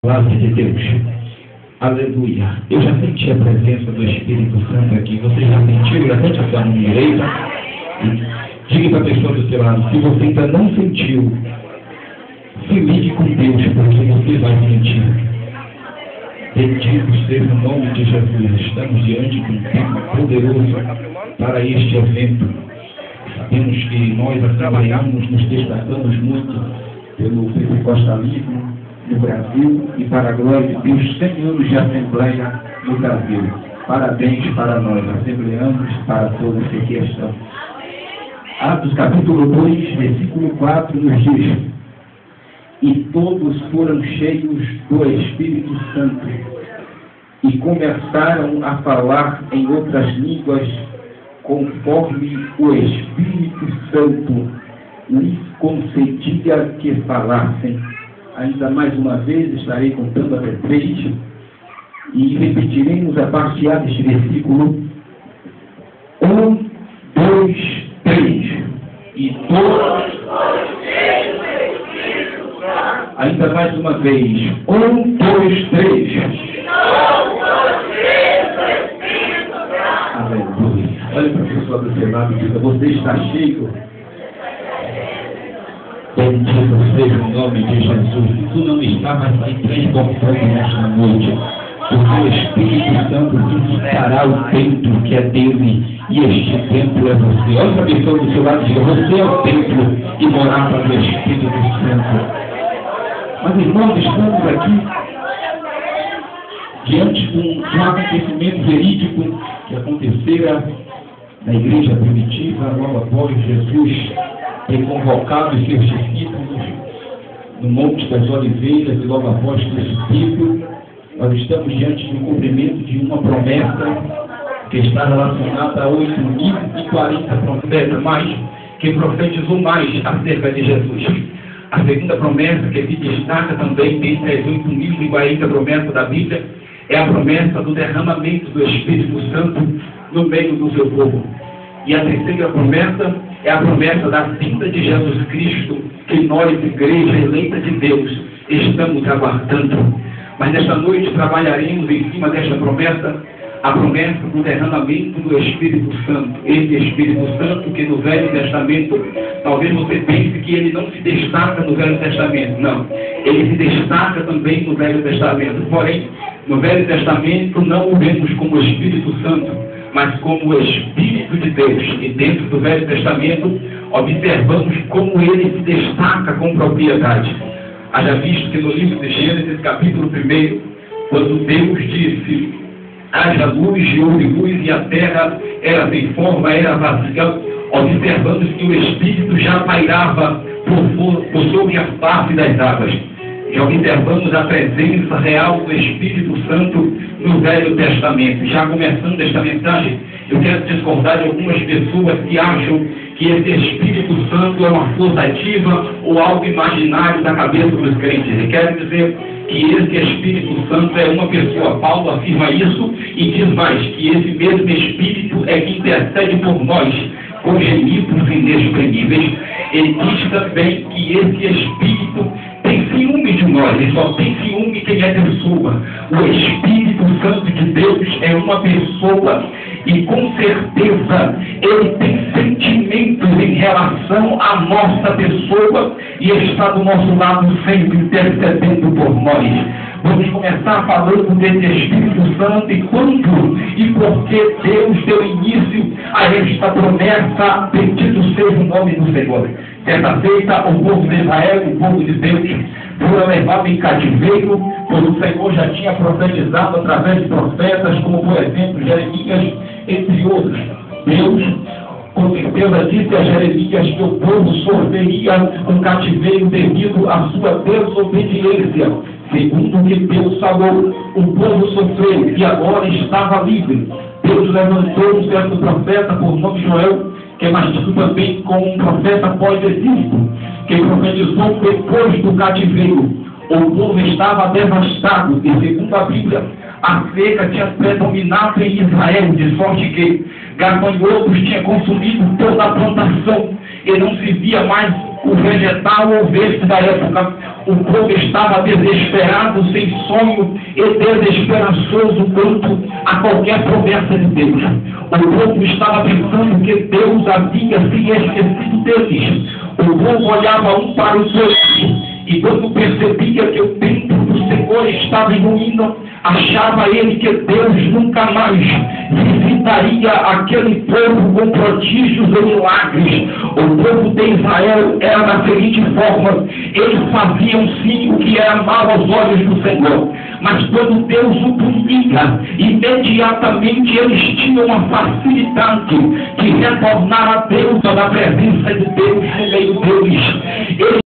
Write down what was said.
Palavra de Deus. Aleluia. Eu já senti a presença do Espírito Santo aqui. Você já sentiu? Levante a sua mão direita e diga para a pessoa do seu lado: se você ainda não sentiu, se ligue com Deus, porque você vai sentir. Bendito seja o nome de Jesus. Estamos diante de um tempo poderoso para este evento. Sabemos que nós trabalhamos, nos destacamos muito pelo pentecostalismo no Brasil e para a glória de Deus, 100 anos de Assembleia no Brasil. Parabéns para nós, assembleanos, para todos que aqui estão. Atos capítulo 2, versículo 4 nos diz: e todos foram cheios do Espírito Santo e começaram a falar em outras línguas, conforme o Espírito Santo lhes concedia que falassem. Ainda mais uma vez estarei contando até 3 e repetiremos a parte A deste versículo. 1, 2, 3. E todos cheios do Espírito Santo. Ainda mais uma vez. 1, 2, 3. E todos cheios do Espírito Santo. Aleluia. Olha para a pessoa do seu lado e diga: você está cheio. Bendito seja o nome de Jesus. Tu não está, mas vai transbordando nesta noite. Porque o Espírito Santo visitará o templo que é dele, e este templo é você. Olha para a pessoa do seu lado e diga: você é o templo e morada do Espírito Santo. Mas, irmãos, estamos aqui diante de um acontecimento verídico que acontecera na igreja primitiva, logo após Jesus ter convocado os seus discípulos no Monte das Oliveiras, e logo após ter subido. Nós estamos diante de um cumprimento de uma promessa que está relacionada a 8.040 promessas, mais que profetizou mais acerca de Jesus. A segunda promessa que se destaca também dentre as 8.040 promessas da Bíblia é a promessa do derramamento do Espírito Santo no meio do seu povo. E a terceira promessa é a promessa da vinda de Jesus Cristo, que nós, igreja eleita de Deus, estamos aguardando. Mas nesta noite trabalharemos em cima desta promessa, a promessa do derramamento do Espírito Santo. Esse Espírito Santo que no Velho Testamento, talvez você pense que ele não se destaca no Velho Testamento. Não, ele se destaca também no Velho Testamento. Porém, no Velho Testamento não o vemos como Espírito Santo, mas como o Espírito de Deus. E dentro do Velho Testamento observamos como ele se destaca com propriedade. Haja visto que no livro de Gênesis, capítulo 1, quando Deus disse: haja luz e houve luz, e a terra era sem forma, era vazia, observamos que o Espírito já pairava por sobre a face das águas. Já observamos a presença real do Espírito Santo no Velho Testamento. Já começando esta mensagem, eu quero discordar de algumas pessoas que acham que esse Espírito Santo é uma força ativa ou algo imaginário da cabeça dos crentes. E quero dizer que esse Espírito Santo é uma pessoa. Paulo afirma isso e diz mais, que esse mesmo Espírito é que intercede por nós com gemidos inexprimíveis. Ele diz também que esse Espírito tem ciúme de nós, e só tem ciúme quem é pessoa. O Espírito Santo de Deus é uma pessoa, e com certeza ele tem sentimentos em relação à nossa pessoa, e está do nosso lado sempre intercedendo por nós. Vamos começar falando desse Espírito Santo e quando e por que Deus deu início a esta promessa. Bendito seja o nome do Senhor. Certa feita, o povo de Israel, o povo de Deus, foram levados em cativeiro, pois o Senhor já tinha profetizado através de profetas, como por exemplo Jeremias, entre outros. Deus, com certeza, disse a Jeremias que o povo sofreria um cativeiro devido à sua desobediência. Segundo o que Deus falou, o povo sofreu e agora estava livre. Deus levantou um certo profeta por nome Joel, que é mais tido também como um profeta pós-exílio, que profetizou depois do cativeiro. O povo estava devastado e, segundo a Bíblia, a seca tinha predominado em Israel, de sorte que gafanhotos tinham consumido toda a plantação e não se via mais o vegetal ou verde da época. O povo estava desesperado, sem sonho e desesperançoso quanto a qualquer promessa de Deus. O povo estava pensando que Deus havia se esquecido deles. O povo olhava um para os outros e quando percebia que o templo do Senhor estava em ruína, achava ele que Deus nunca mais visitaria aquele povo com prodígios e milagres. O povo de Israel era da seguinte forma: eles faziam sim o que era mal aos olhos do Senhor, mas quando Deus o punia, imediatamente eles tinham uma facilidade de retornar a Deus, da presença de Deus no meio deles. Eles